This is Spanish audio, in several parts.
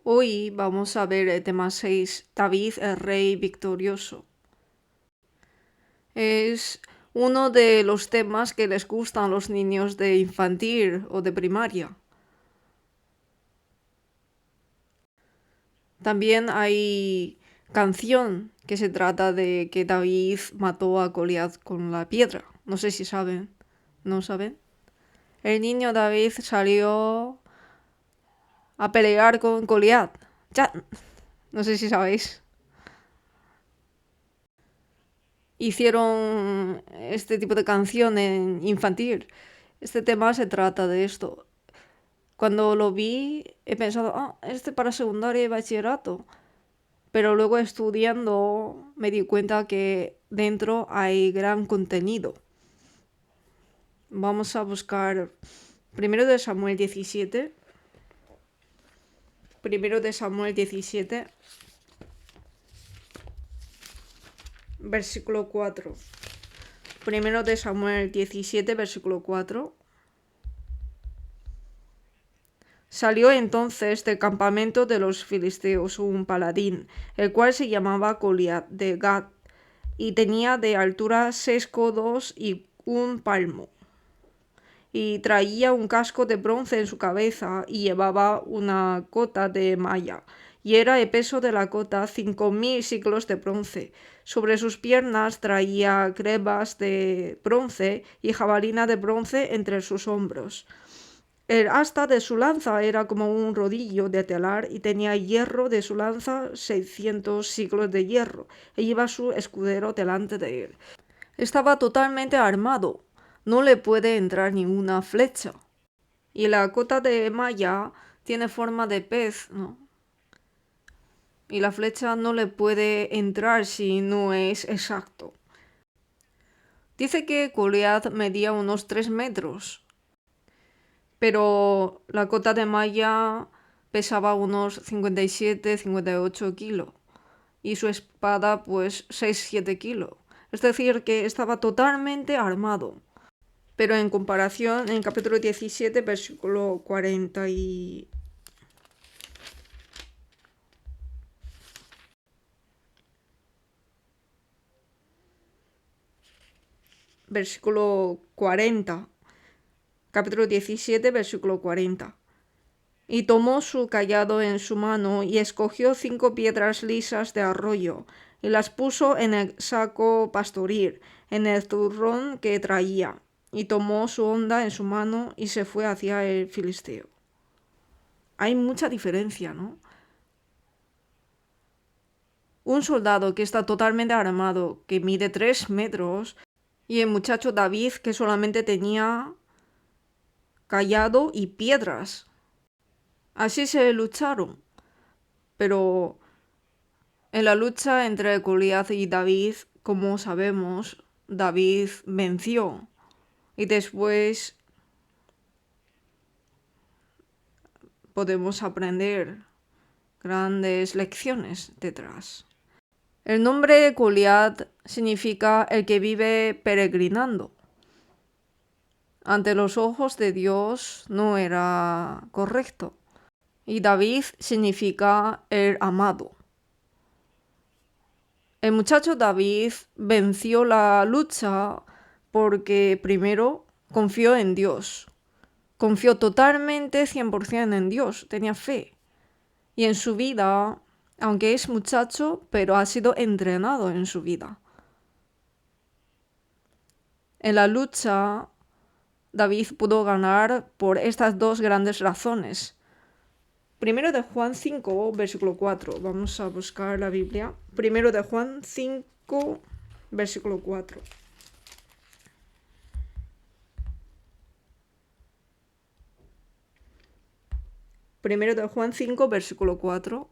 Hoy vamos a ver el tema 6, David el rey victorioso. Es uno de los temas que les gustan a los niños de infantil o de primaria. También hay canción que se trata de que David mató a Goliat con la piedra. No sé si saben. ¿No saben? El niño David salió a pelear con Goliat. Ya. No sé si sabéis. Hicieron este tipo de canción en infantil. Este tema se trata de esto. Cuando lo vi he pensado, este para secundaria y bachillerato. Pero luego estudiando me di cuenta que dentro hay gran contenido. Vamos a buscar primero de Samuel 17. Primero de Samuel 17. Versículo 4. Primero de Samuel 17, versículo 4. Salió entonces del campamento de los filisteos un paladín, el cual se llamaba Goliat de Gat, y tenía de altura 6 codos y 1 palmo. Y traía un casco de bronce en su cabeza y llevaba una cota de malla, y era el peso de la cota 5000 siclos de bronce. Sobre sus piernas traía grebas de bronce y jabalina de bronce entre sus hombros. El asta de su lanza era como un rodillo de telar y tenía hierro de su lanza 600 siclos de hierro, e iba su escudero delante de él. Estaba totalmente armado, no le puede entrar ninguna flecha. Y la cota de malla tiene forma de pez, ¿no? Y la flecha no le puede entrar si no es exacto. Dice que Goliat medía unos 3 metros, pero la cota de malla pesaba unos 57-58 kilos y su espada pues 6-7 kilos. Es decir, que estaba totalmente armado. Pero en comparación, en capítulo 17, versículo 40 y... versículo 40. Capítulo 17, versículo 40. Y tomó su cayado en su mano y escogió 5 piedras lisas de arroyo y las puso en el saco pastoril, en el zurrón que traía, y tomó su honda en su mano y se fue hacia el filisteo. Hay mucha diferencia, ¿no? Un soldado que está totalmente armado, que mide 3 metros, y el muchacho David que solamente tenía cayado y piedras. Así se lucharon. Pero en la lucha entre Goliat y David, como sabemos, David venció. Y después podemos aprender grandes lecciones detrás. El nombre Goliat significa el que vive peregrinando. Ante los ojos de Dios no era correcto. Y David significa el amado. El muchacho David venció la lucha porque primero confió en Dios. Confió totalmente 100% en Dios, tenía fe. Y en su vida, aunque es muchacho, pero ha sido entrenado en su vida. En la lucha, David pudo ganar por estas 2 grandes razones. Primero de Juan 5, versículo 4. Vamos a buscar la Biblia. Primero de Juan 5, versículo 4. Primero de Juan 5, versículo 4.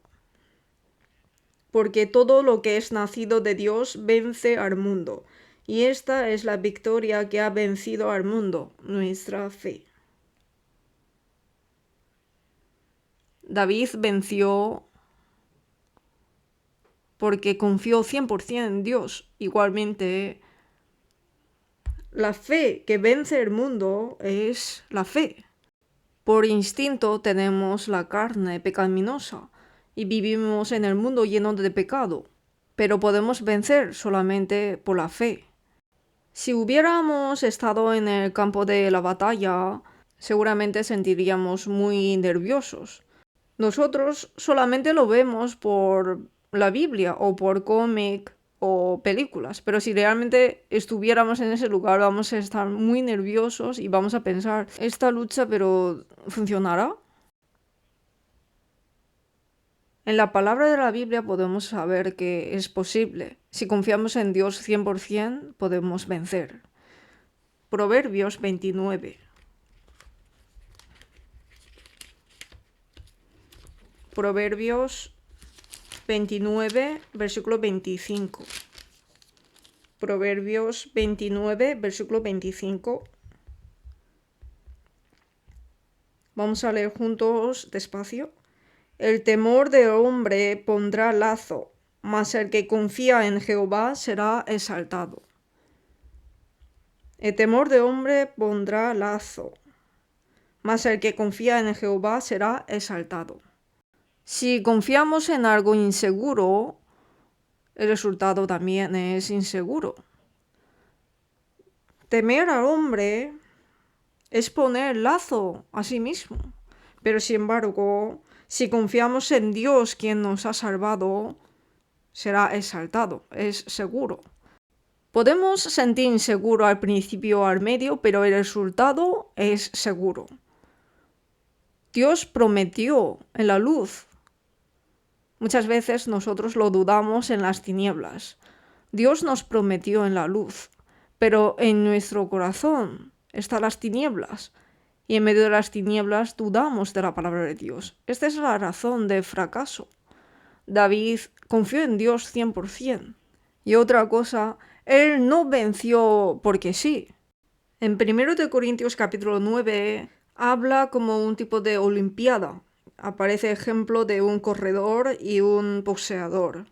Porque todo lo que es nacido de Dios vence al mundo. Y esta es la victoria que ha vencido al mundo, nuestra fe. David venció porque confió 100% en Dios. Igualmente, la fe que vence el mundo es la fe. Por instinto tenemos la carne pecaminosa, y vivimos en el mundo lleno de pecado, pero podemos vencer solamente por la fe. Si hubiéramos estado en el campo de la batalla, seguramente sentiríamos muy nerviosos. Nosotros solamente lo vemos por la Biblia o por cómic o películas, pero si realmente estuviéramos en ese lugar vamos a estar muy nerviosos y vamos a pensar, esta lucha, pero ¿funcionará? En la palabra de la Biblia podemos saber que es posible. Si confiamos en Dios 100%, podemos vencer. Proverbios 29. Proverbios 29, versículo 25. Proverbios 29, versículo 25. Vamos a leer juntos despacio. El temor del hombre pondrá lazo, mas el que confía en Jehová será exaltado. El temor del hombre pondrá lazo, mas el que confía en Jehová será exaltado. Si confiamos en algo inseguro, el resultado también es inseguro. Temer al hombre es poner lazo a sí mismo. Pero sin embargo, si confiamos en Dios, quien nos ha salvado, será exaltado, es seguro. Podemos sentir inseguro al principio o al medio, pero el resultado es seguro. Dios prometió en la luz. Muchas veces nosotros lo dudamos en las tinieblas. Dios nos prometió en la luz, pero en nuestro corazón están las tinieblas. Y en medio de las tinieblas dudamos de la palabra de Dios. Esta es la razón del fracaso. David confió en Dios 100%. Y otra cosa, él no venció porque sí. En 1 Corintios capítulo 9 habla como un tipo de olimpiada. Aparece ejemplo de un corredor y un boxeador.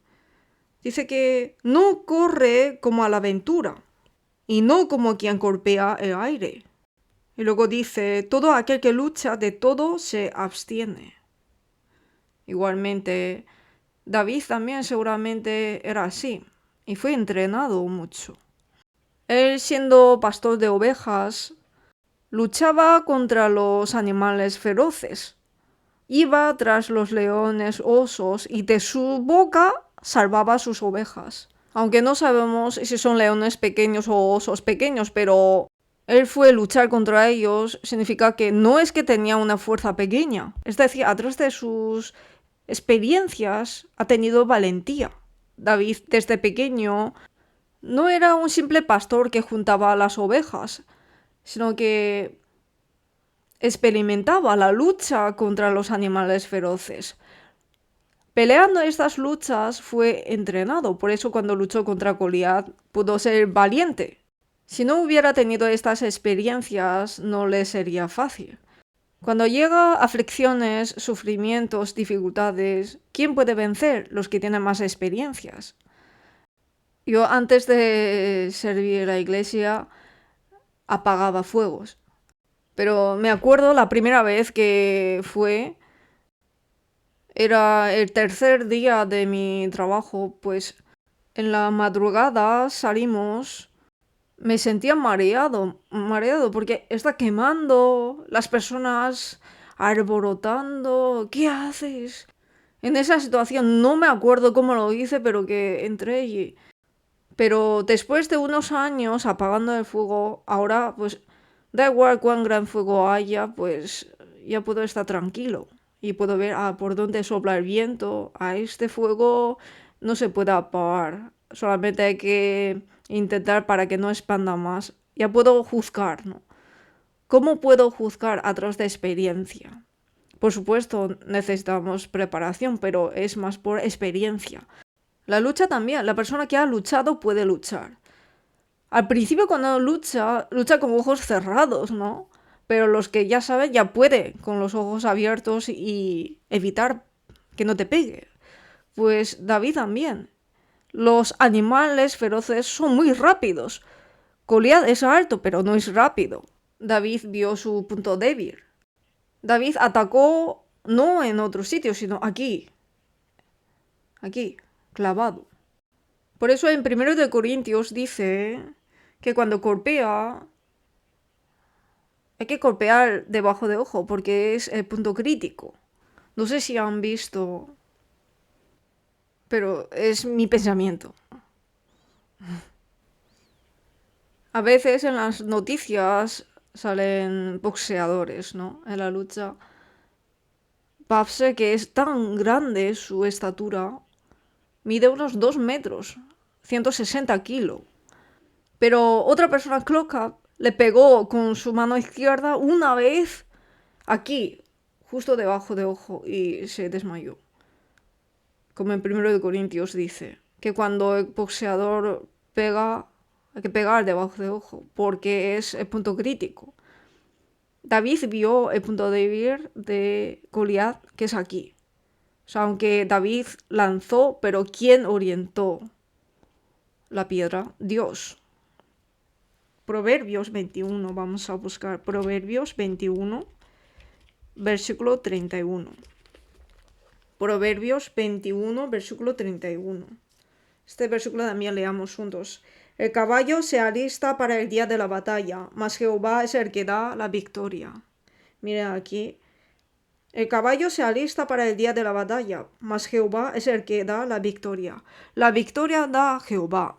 Dice que no corre como a la aventura y no como quien golpea el aire. Y luego dice, todo aquel que lucha de todo se abstiene. Igualmente, David también seguramente era así y fue entrenado mucho. Él, siendo pastor de ovejas, luchaba contra los animales feroces. Iba tras los leones, osos y de su boca salvaba a sus ovejas. Aunque no sabemos si son leones pequeños o osos pequeños, pero él fue luchar contra ellos, significa que no es que tenía una fuerza pequeña. Es decir, a través de sus experiencias ha tenido valentía. David, desde pequeño, no era un simple pastor que juntaba las ovejas, sino que experimentaba la lucha contra los animales feroces. Peleando estas luchas fue entrenado, por eso cuando luchó contra Goliat pudo ser valiente. Si no hubiera tenido estas experiencias, no le sería fácil. Cuando llega aflicciones, sufrimientos, dificultades, ¿quién puede vencer? Los que tienen más experiencias. Yo antes de servir a la iglesia apagaba fuegos. Pero me acuerdo la primera vez que era el tercer día de mi trabajo, pues en la madrugada salimos. Me sentía mareado porque está quemando, las personas alborotando. ¿Qué haces? En esa situación no me acuerdo cómo lo hice, pero que entré. Pero después de unos años apagando el fuego, ahora pues da igual cuán gran fuego haya, pues ya puedo estar tranquilo. Y puedo ver por dónde sopla el viento. A este fuego no se puede apagar. Solamente hay que intentar para que no expanda más. Ya puedo juzgar, ¿no? ¿Cómo puedo juzgar? A través de experiencia. Por supuesto, necesitamos preparación, pero es más por experiencia. La lucha también. La persona que ha luchado puede luchar. Al principio cuando lucha con ojos cerrados, ¿no? Pero los que ya saben ya puede con los ojos abiertos y evitar que no te pegue. Pues David también. Los animales feroces son muy rápidos. Goliat es alto, pero no es rápido. David vio su punto débil. David atacó no en otro sitio, sino aquí. aquí, clavado. Por eso en 1 Corintios dice que cuando golpea, hay que golpear debajo de ojo porque es el punto crítico. No sé si han visto, pero es mi pensamiento. A veces en las noticias salen boxeadores, ¿no? En la lucha. Pafse, que es tan grande su estatura, mide unos 2 metros, 160 kilos. Pero otra persona, Cloca, le pegó con su mano izquierda una vez aquí, justo debajo de ojo, y se desmayó. Como en 1 Corintios dice, que cuando el boxeador pega, hay que pegar debajo de ojo, porque es el punto crítico. David vio el punto débil de Goliat, que es aquí. O sea, aunque David lanzó, pero ¿quién orientó la piedra? Dios. Proverbios 21, vamos a buscar Proverbios 21, versículo 31. Proverbios 21, versículo 31. Este versículo también leamos juntos. El caballo se alista para el día de la batalla, mas Jehová es el que da la victoria. Miren aquí. El caballo se alista para el día de la batalla, mas Jehová es el que da la victoria. La victoria da Jehová,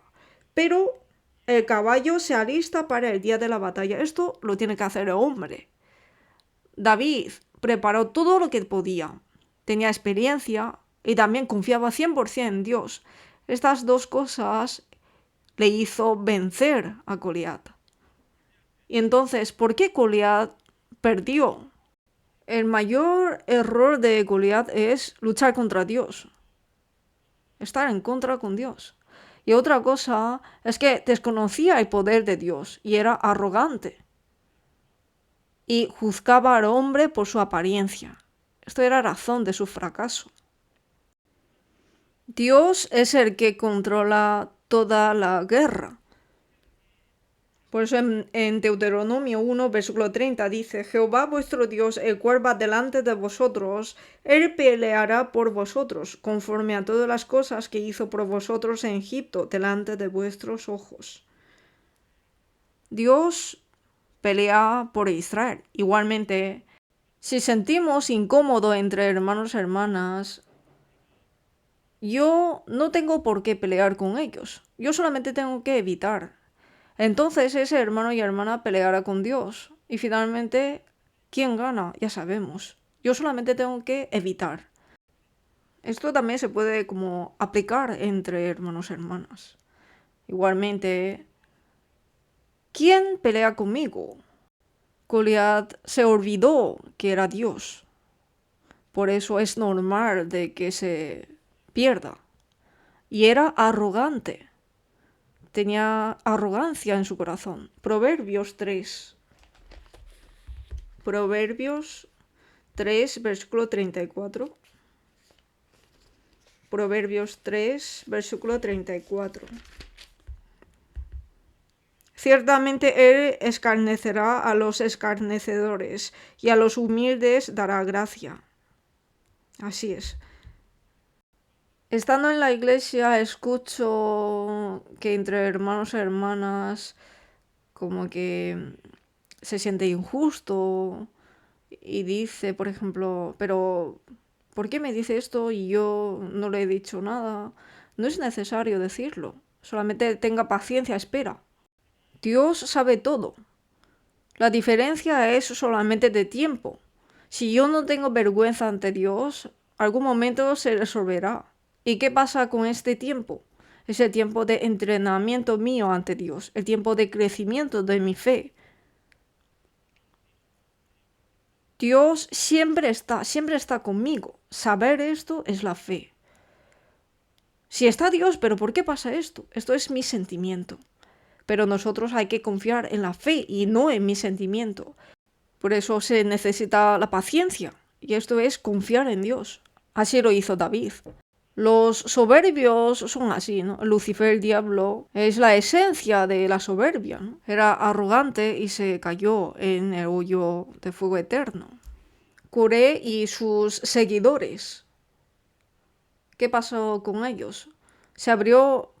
pero el caballo se alista para el día de la batalla. Esto lo tiene que hacer el hombre. David preparó todo lo que podía. Tenía experiencia y también confiaba 100% en Dios. Estas dos cosas le hizo vencer a Goliat. Y entonces, ¿por qué Goliat perdió? El mayor error de Goliat es luchar contra Dios. Estar en contra con Dios. Y otra cosa es que desconocía el poder de Dios y era arrogante. Y juzgaba al hombre por su apariencia. Esto era razón de su fracaso. Dios es el que controla toda la guerra. Por eso en Deuteronomio 1, versículo 30 dice, Jehová vuestro Dios, el cual va delante de vosotros, él peleará por vosotros, conforme a todas las cosas que hizo por vosotros en Egipto, delante de vuestros ojos. Dios pelea por Israel. Igualmente, si sentimos incómodo entre hermanos y hermanas, yo no tengo por qué pelear con ellos. Yo solamente tengo que evitar. Entonces ese hermano y hermana peleará con Dios. Y finalmente, ¿quién gana? Ya sabemos. Yo solamente tengo que evitar. Esto también se puede como aplicar entre hermanos y hermanas. Igualmente, ¿quién pelea conmigo? Goliat se olvidó que era Dios. Por eso es normal de que se pierda. Y era arrogante. Tenía arrogancia en su corazón. Proverbios 3. Proverbios 3, versículo 34. Proverbios 3, versículo 34. Ciertamente él escarnecerá a los escarnecedores y a los humildes dará gracia. Así es. Estando en la iglesia escucho que entre hermanos y hermanas como que se siente injusto y dice, por ejemplo, pero ¿por qué me dice esto y yo no le he dicho nada? No es necesario decirlo, solamente tenga paciencia, espera. Dios sabe todo. La diferencia es solamente de tiempo. Si yo no tengo vergüenza ante Dios, algún momento se resolverá. ¿Y qué pasa con este tiempo? Es el tiempo de entrenamiento mío ante Dios, el tiempo de crecimiento de mi fe. Dios siempre está conmigo. Saber esto es la fe. Si está Dios, pero ¿por qué pasa esto? Esto es mi sentimiento. Pero nosotros hay que confiar en la fe y no en mi sentimiento. Por eso se necesita la paciencia. Y esto es confiar en Dios. Así lo hizo David. Los soberbios son así, ¿no? Lucifer, el diablo, es la esencia de la soberbia, ¿no? Era arrogante y se cayó en el hoyo de fuego eterno. Coré y sus seguidores, ¿Qué pasó con ellos? Se abrió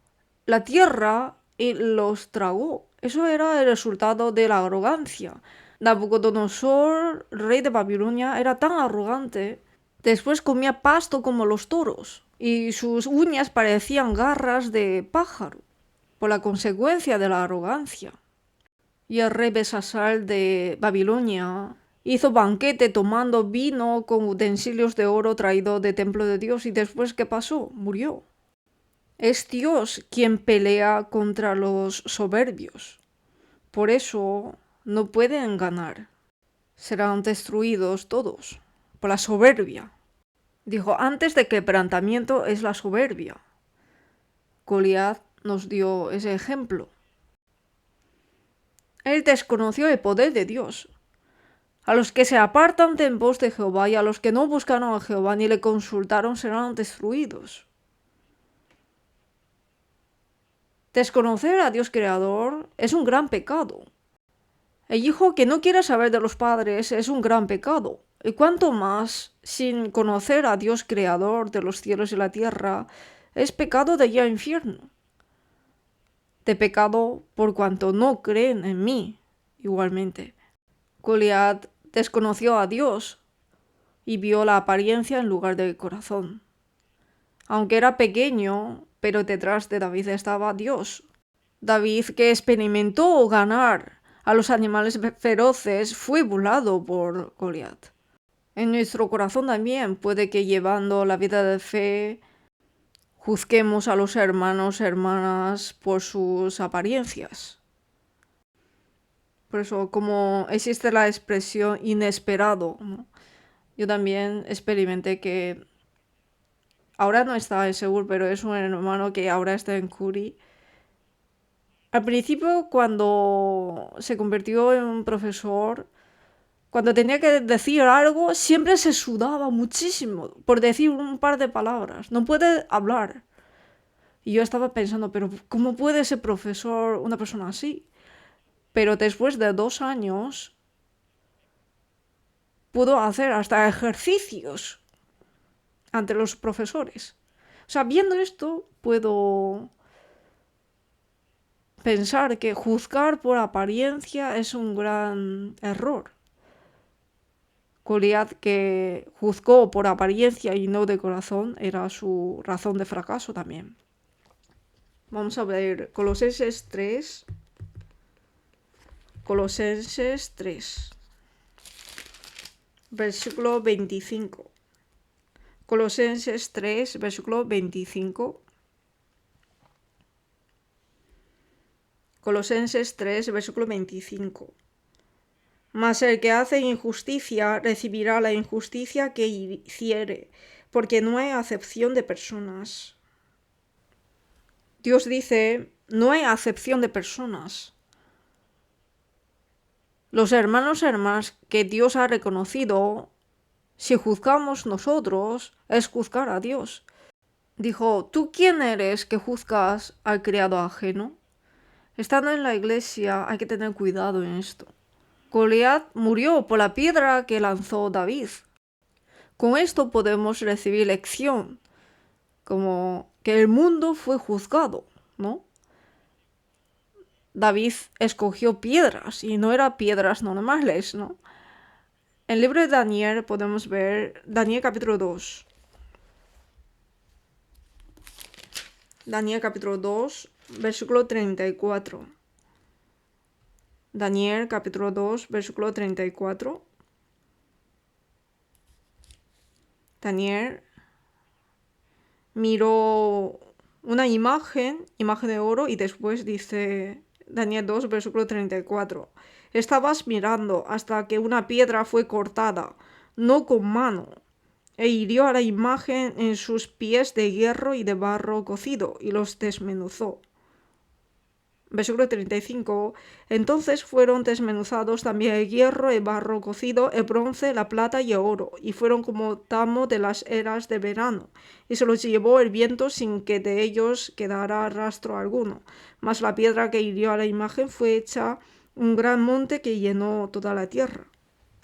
la tierra y los tragó. Eso era el resultado de la arrogancia. Nabucodonosor, rey de Babilonia, era tan arrogante. Después comía pasto como los toros y sus uñas parecían garras de pájaro por la consecuencia de la arrogancia. Y el rey Besasar de Babilonia hizo banquete tomando vino con utensilios de oro traído del templo de Dios. ¿Y después qué pasó? Murió. Es Dios quien pelea contra los soberbios. Por eso no pueden ganar. Serán destruidos todos por la soberbia. Dijo, antes de quebrantamiento es la soberbia. Goliat nos dio ese ejemplo. Él desconoció el poder de Dios. A los que se apartan de en pos de Jehová y a los que no buscaron a Jehová ni le consultaron serán destruidos. Desconocer a Dios Creador es un gran pecado. El hijo que no quiere saber de los padres es un gran pecado. Y cuanto más, sin conocer a Dios Creador de los cielos y la tierra, es pecado de ir al infierno. De pecado por cuanto no creen en mí, igualmente. Goliat desconoció a Dios y vio la apariencia en lugar del corazón. Aunque era pequeño, pero detrás de David estaba Dios. David, que experimentó ganar a los animales feroces, fue burlado por Goliat. En nuestro corazón también puede que llevando la vida de fe juzguemos a los hermanos, hermanas por sus apariencias. Por eso, como existe la expresión inesperado, ¿no? Yo también experimenté que ahora no está en Seúl, pero es un hermano que ahora está en Curi. Al principio, cuando se convirtió en un profesor, cuando tenía que decir algo, siempre se sudaba muchísimo por decir un par de palabras. No puede hablar. Y yo estaba pensando, pero ¿cómo puede ser profesor una persona así? Pero después de 2 años pudo hacer hasta ejercicios ante los profesores. O sea, viendo esto, puedo pensar que juzgar por apariencia es un gran error. Goliat, que juzgó por apariencia y no de corazón, era su razón de fracaso también. Vamos a ver Colosenses 3. Colosenses 3. Versículo 25. Colosenses 3, versículo 25. Colosenses 3, versículo 25. Mas el que hace injusticia recibirá la injusticia que hiciere, porque no hay acepción de personas. Dios dice, no hay acepción de personas. Los hermanos y hermanas que Dios ha reconocido, si juzgamos nosotros, es juzgar a Dios. Dijo, ¿tú quién eres que juzgas al criado ajeno? Estando en la iglesia hay que tener cuidado en esto. Goliat murió por la piedra que lanzó David. Con esto podemos recibir lección, como que el mundo fue juzgado, ¿no? David escogió piedras y no eran piedras normales, ¿no? En el libro de Daniel podemos ver Daniel capítulo 2. Daniel capítulo 2, versículo 34. Daniel capítulo 2, versículo 34. Daniel miró una imagen de oro y después dice Daniel 2, versículo 34. Estabas mirando hasta que una piedra fue cortada, no con mano, e hirió a la imagen en sus pies de hierro y de barro cocido, y los desmenuzó. Versículo 35. Entonces fueron desmenuzados también el hierro, el barro cocido, el bronce, la plata y el oro, y fueron como tamo de las eras de verano, y se los llevó el viento sin que de ellos quedara rastro alguno. Mas la piedra que hirió a la imagen fue hecha un gran monte que llenó toda la tierra.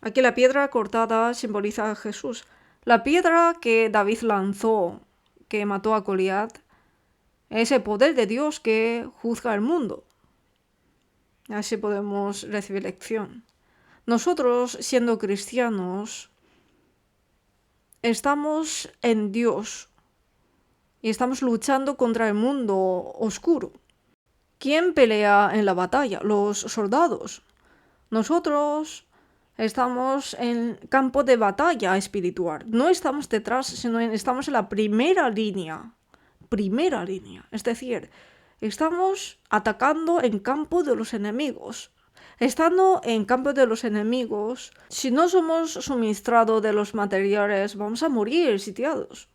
Aquí la piedra cortada simboliza a Jesús. La piedra que David lanzó que mató a Goliat es el poder de Dios que juzga el mundo. Así podemos recibir lección. Nosotros, siendo cristianos, estamos en Dios y estamos luchando contra el mundo oscuro. ¿Quién pelea en la batalla? Los soldados. Nosotros estamos en campo de batalla espiritual. No estamos detrás, sino estamos en la primera línea. Primera línea. Es decir, estamos atacando en campo de los enemigos. Estando en campo de los enemigos, si no somos suministrados de los materiales, vamos a morir sitiados.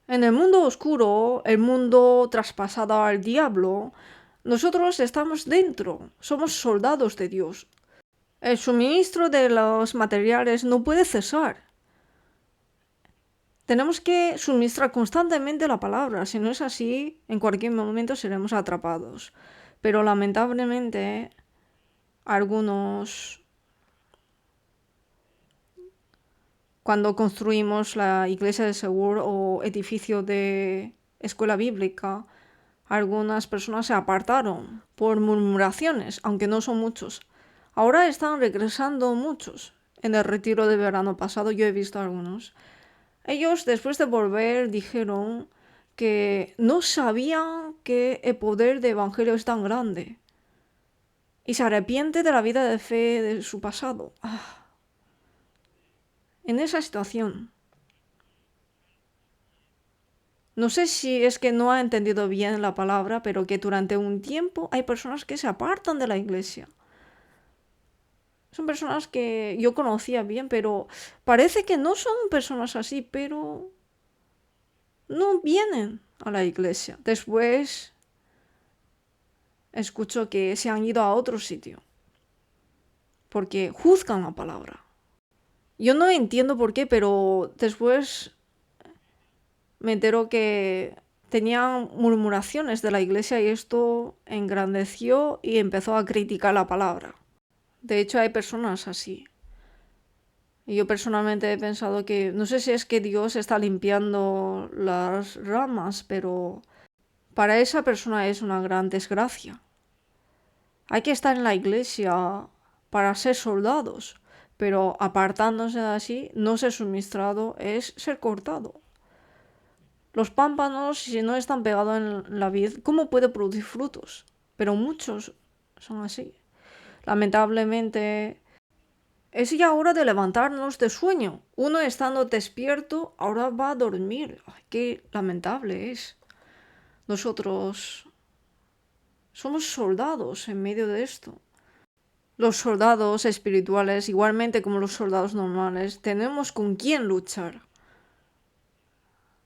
En el mundo oscuro, el mundo traspasado al diablo, nosotros estamos dentro, somos soldados de Dios. El suministro de los materiales no puede cesar. Tenemos que suministrar constantemente la palabra, si no es así, en cualquier momento seremos atrapados. Pero lamentablemente, algunos, cuando construimos la iglesia de Segur o edificio de escuela bíblica, algunas personas se apartaron por murmuraciones, aunque no son muchos. Ahora están regresando muchos. En el retiro de verano pasado yo he visto algunos. Ellos, después de volver, dijeron que no sabían que el poder del evangelio es tan grande. Y se arrepiente de la vida de fe de su pasado. En esa situación. No sé si es que no ha entendido bien la palabra, pero que durante un tiempo hay personas que se apartan de la iglesia. Son personas que yo conocía bien, pero parece que no son personas así, pero no vienen a la iglesia. Después escucho que se han ido a otro sitio, porque juzgan la palabra. Yo no entiendo por qué, pero después me entero que tenían murmuraciones de la iglesia y esto engrandeció y empezó a criticar la palabra. De hecho, hay personas así. Y yo personalmente he pensado que, no sé si es que Dios está limpiando las ramas, pero para esa persona es una gran desgracia. Hay que estar en la iglesia para ser soldados, pero apartándose de así, no ser suministrado es ser cortado. Los pámpanos, si no están pegados en la vid, ¿cómo puede producir frutos? Pero muchos son así. Lamentablemente, es ya hora de levantarnos de sueño. Uno estando despierto, ahora va a dormir. Ay, qué lamentable es. Nosotros somos soldados en medio de esto. Los soldados espirituales, igualmente como los soldados normales, tenemos con quién luchar.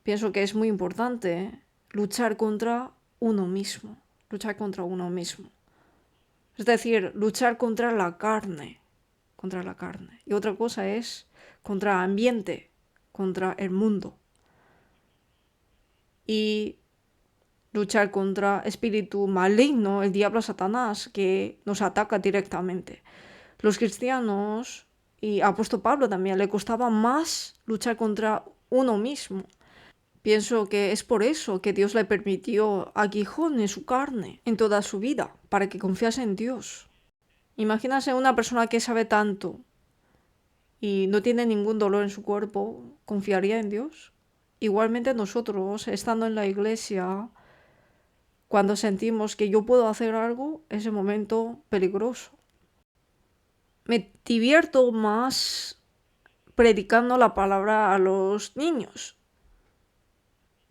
Pienso que es muy importante luchar contra uno mismo. Luchar contra uno mismo. Es decir, luchar contra la carne. Contra la carne. Y otra cosa es contra el ambiente, contra el mundo. Y luchar contra espíritu maligno, el diablo Satanás, que nos ataca directamente. Los cristianos, y a apóstol Pablo también, le costaba más luchar contra uno mismo. Pienso que es por eso que Dios le permitió aguijones su carne en toda su vida, para que confiase en Dios. Imagínase una persona que sabe tanto y no tiene ningún dolor en su cuerpo, ¿confiaría en Dios? Igualmente nosotros, estando en la iglesia, cuando sentimos que yo puedo hacer algo, es un momento peligroso. Me divierto más predicando la palabra a los niños.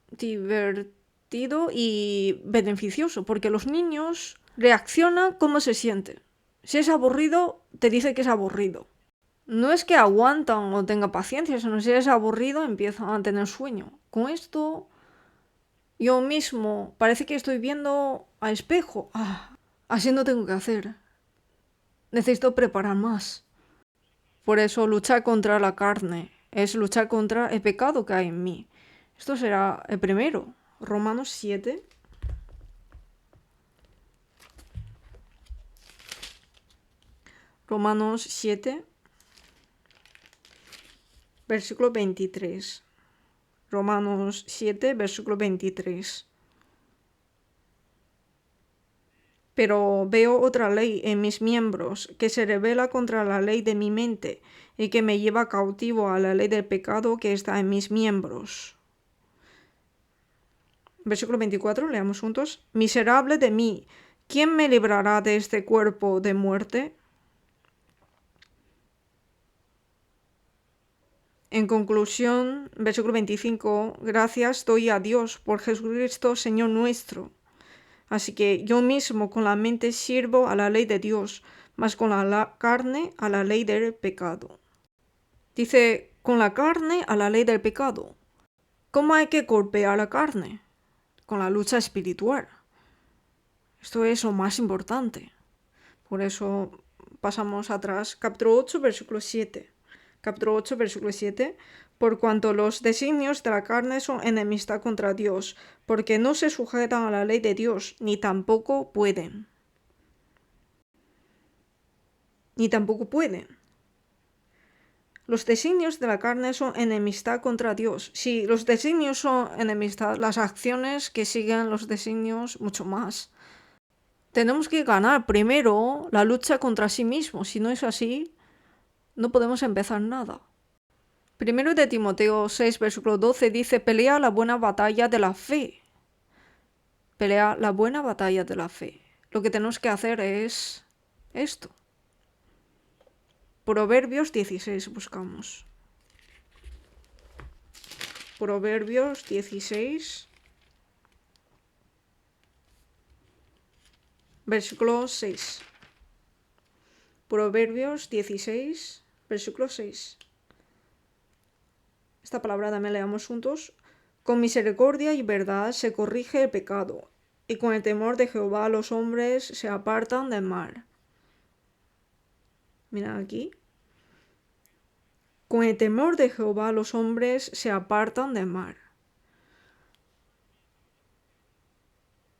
Divertido y beneficioso, porque los niños reaccionan como se sienten. Si es aburrido, te dice que es aburrido. No es que aguantan o tengan paciencia, sino si es aburrido, empiezan a tener sueño. Con esto, yo mismo parece que estoy viendo al espejo. Así no tengo que hacer. Necesito preparar más. Por eso luchar contra la carne es luchar contra el pecado que hay en mí. Esto será el primero. Romanos 7. Romanos 7, versículo 23. Romanos 7, versículo 23. Pero veo otra ley en mis miembros que se rebela contra la ley de mi mente y que me lleva cautivo a la ley del pecado que está en mis miembros. Versículo 24, leamos juntos. Miserable de mí, ¿quién me librará de este cuerpo de muerte? En conclusión, versículo 25, gracias doy a Dios por Jesucristo, Señor nuestro. Así que yo mismo con la mente sirvo a la ley de Dios, mas con la carne a la ley del pecado. Dice, con la carne a la ley del pecado. ¿Cómo hay que golpear la carne? Con la lucha espiritual. Esto es lo más importante. Por eso pasamos atrás. Capítulo 8, versículo 7. Capítulo 8, versículo 7. Por cuanto los designios de la carne son enemistad contra Dios, porque no se sujetan a la ley de Dios, ni tampoco pueden. Ni tampoco pueden. Los designios de la carne son enemistad contra Dios. Si los designios son enemistad, las acciones que siguen los designios mucho más. Tenemos que ganar primero la lucha contra sí mismos. Si no es así, no podemos empezar nada. Primero de Timoteo 6, versículo 12 dice, pelea la buena batalla de la fe. Pelea la buena batalla de la fe. Lo que tenemos que hacer es esto. Proverbios 16 buscamos. Proverbios 16, versículo 6. Proverbios 16, versículo 6. Esta palabra también leamos juntos. Con misericordia y verdad se corrige el pecado, y con el temor de Jehová los hombres se apartan del mal. Mira aquí. Con el temor de Jehová los hombres se apartan del mal.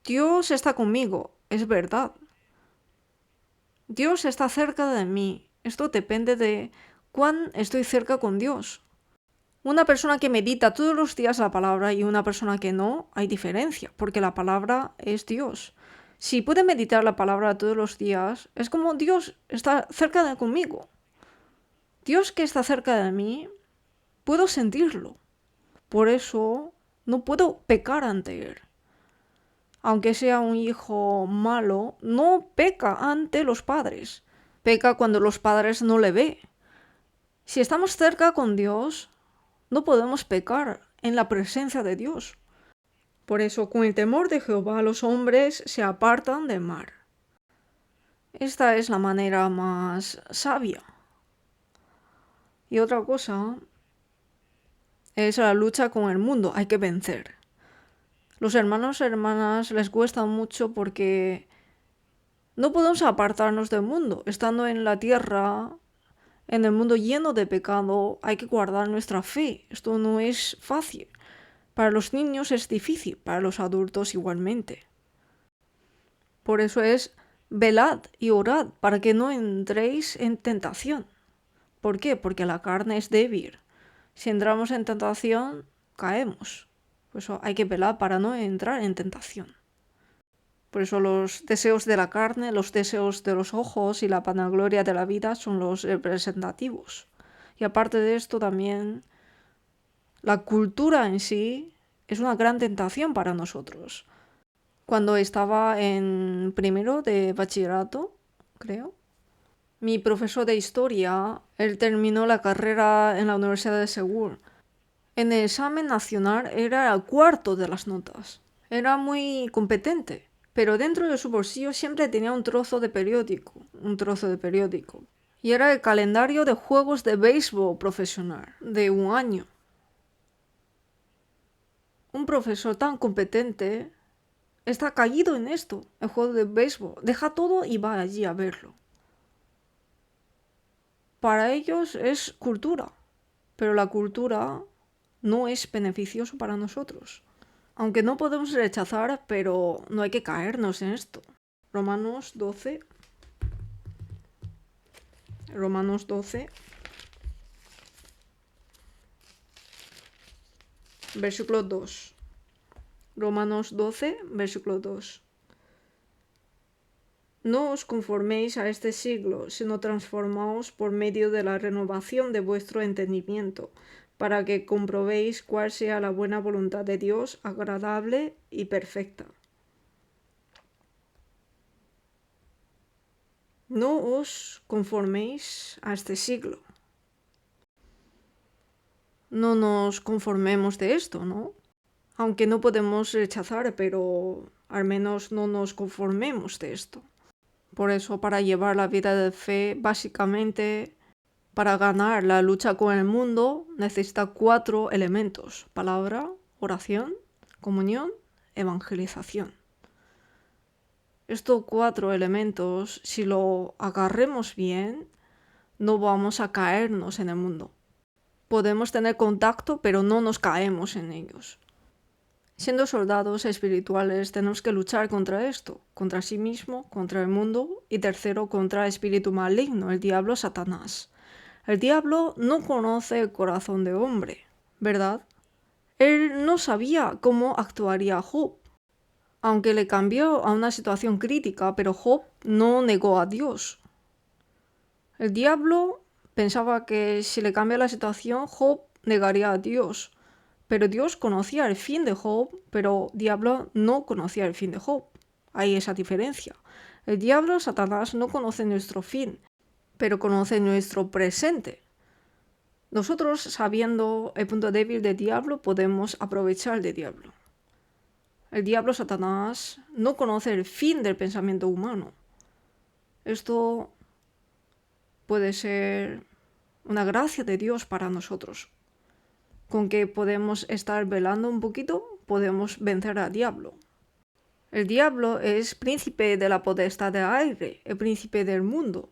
Dios está conmigo, es verdad. Dios está cerca de mí. Esto depende de cuán estoy cerca con Dios. Una persona que medita todos los días la palabra y una persona que no, hay diferencia, porque la palabra es Dios. Si puede meditar la palabra todos los días, es como Dios está cerca de conmigo. Dios que está cerca de mí, puedo sentirlo. Por eso no puedo pecar ante Él. Aunque sea un hijo malo, no peca ante los padres. Peca cuando los padres no le ven. Si estamos cerca con Dios, no podemos pecar en la presencia de Dios. Por eso, con el temor de Jehová, los hombres se apartan del mal. Esta es la manera más sabia. Y otra cosa es la lucha con el mundo. Hay que vencer. Los hermanos y hermanas les cuesta mucho porque no podemos apartarnos del mundo. Estando en la tierra, en el mundo lleno de pecado, hay que guardar nuestra fe. Esto no es fácil. Para los niños es difícil, para los adultos igualmente. Por eso es velad y orad para que no entréis en tentación. ¿Por qué? Porque la carne es débil. Si entramos en tentación, caemos. Por eso hay que velar para no entrar en tentación. Por eso los deseos de la carne, los deseos de los ojos y la vanagloria de la vida son los representativos. Y aparte de esto también, la cultura en sí es una gran tentación para nosotros. Cuando estaba en primero de bachillerato, creo, mi profesor de historia, él terminó la carrera en la Universidad de Seúl. En el examen nacional era el cuarto de las notas. Era muy competente, pero dentro de su bolsillo siempre tenía un trozo de periódico. Y era el calendario de juegos de béisbol profesional de un año. Un profesor tan competente está caído en esto, el juego de béisbol. Deja todo y va allí a verlo. Para ellos es cultura, pero la cultura no es beneficioso para nosotros. Aunque no podemos rechazar, pero no hay que caernos en esto. Romanos 12. versículo 2. Romanos 12, versículo 2. No os conforméis a este siglo, sino transformaos por medio de la renovación de vuestro entendimiento, para que comprobéis cuál sea la buena voluntad de Dios, agradable y perfecta. No os conforméis a este siglo. No nos conformemos de esto, ¿no? Aunque no podemos rechazar, pero al menos no nos conformemos de esto. Por eso, para llevar la vida de fe, básicamente, para ganar la lucha con el mundo, necesita 4 elementos: palabra, oración, comunión, evangelización. Estos 4 elementos, si lo agarremos bien, no vamos a caernos en el mundo. Podemos tener contacto, pero no nos caemos en ellos. Siendo soldados espirituales, tenemos que luchar contra esto, contra sí mismo, contra el mundo y tercero, contra el espíritu maligno, el diablo, Satanás. El diablo no conoce el corazón de hombre, ¿verdad? Él no sabía cómo actuaría Job, aunque le cambió a una situación crítica, pero Job no negó a Dios. El diablo pensaba que si le cambia la situación, Job negaría a Dios. Pero Dios conocía el fin de Job, pero el diablo no conocía el fin de Job. Hay esa diferencia. El diablo, Satanás, no conoce nuestro fin, pero conoce nuestro presente. Nosotros, sabiendo el punto débil del diablo, podemos aprovechar del diablo. El diablo, Satanás, no conoce el fin del pensamiento humano. Esto puede ser una gracia de Dios para nosotros. Con que podemos estar velando un poquito, podemos vencer al diablo. El diablo es príncipe de la potestad del aire, el príncipe del mundo.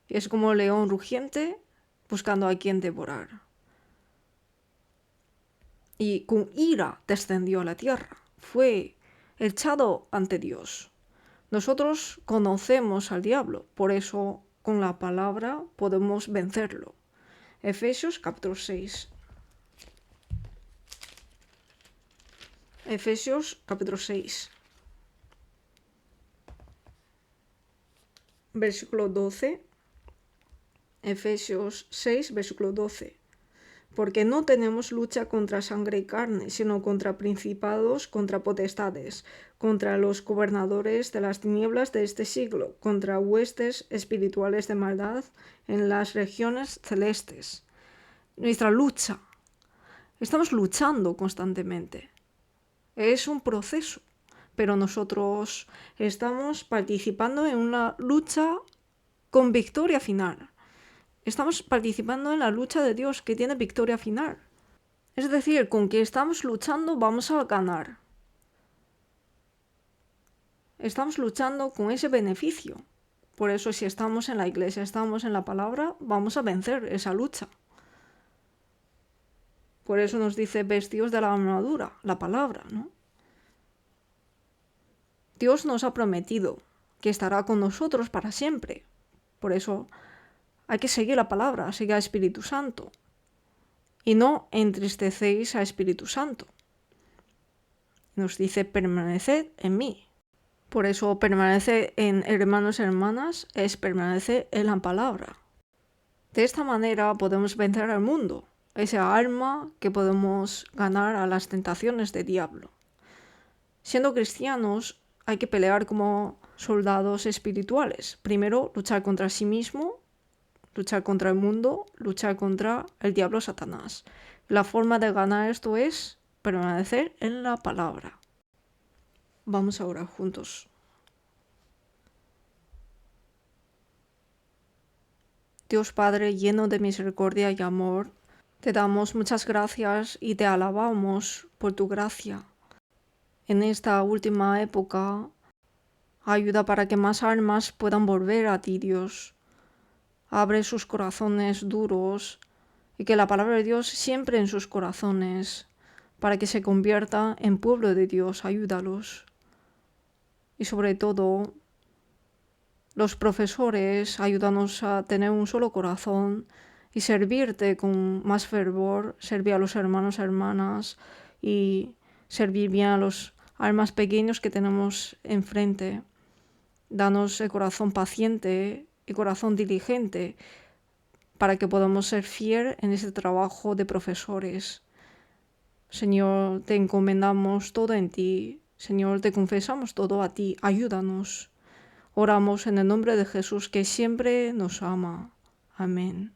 Es como león rugiente buscando a quien devorar. Y con ira descendió a la tierra. Fue echado ante Dios. Nosotros conocemos al diablo, por eso con la palabra podemos vencerlo. Efesios capítulo 6. Efesios capítulo 6. Versículo 12. Efesios 6, versículo 12. Porque no tenemos lucha contra sangre y carne, sino contra principados, contra potestades, contra los gobernadores de las tinieblas de este siglo, contra huestes espirituales de maldad en las regiones celestes. Nuestra lucha. Estamos luchando constantemente. Es un proceso, pero nosotros estamos participando en una lucha con victoria final. Estamos participando en la lucha de Dios que tiene victoria final. Es decir, con que estamos luchando vamos a ganar. Estamos luchando con ese beneficio. Por eso si estamos en la iglesia, estamos en la palabra, vamos a vencer esa lucha. Por eso nos dice vestíos de la armadura, la palabra, ¿no? Dios nos ha prometido que estará con nosotros para siempre. Por eso hay que seguir la palabra, seguir al Espíritu Santo. Y no entristecéis al Espíritu Santo. Nos dice permaneced en mí. Por eso permanecer en hermanos y hermanas es permanecer en la palabra. De esta manera podemos vencer al mundo, esa arma que podemos ganar a las tentaciones del diablo. Siendo cristianos hay que pelear como soldados espirituales. Primero luchar contra sí mismo, luchar contra el mundo, luchar contra el diablo Satanás. La forma de ganar esto es permanecer en la palabra. Vamos a orar juntos. Dios Padre, lleno de misericordia y amor, te damos muchas gracias y te alabamos por tu gracia. En esta última época, ayuda para que más almas puedan volver a ti, Dios. Abre sus corazones duros y que la palabra de Dios siempre en sus corazones, para que se convierta en pueblo de Dios. Ayúdalos. Y sobre todo, los profesores, ayúdanos a tener un solo corazón y servirte con más fervor, servir a los hermanos y hermanas y servir bien a los almas pequeños que tenemos enfrente. Danos el corazón paciente, el corazón diligente, para que podamos ser fiel en ese trabajo de profesores. Señor, te encomendamos todo en ti. Señor, te confesamos todo a ti. Ayúdanos. Oramos en el nombre de Jesús, que siempre nos ama. Amén.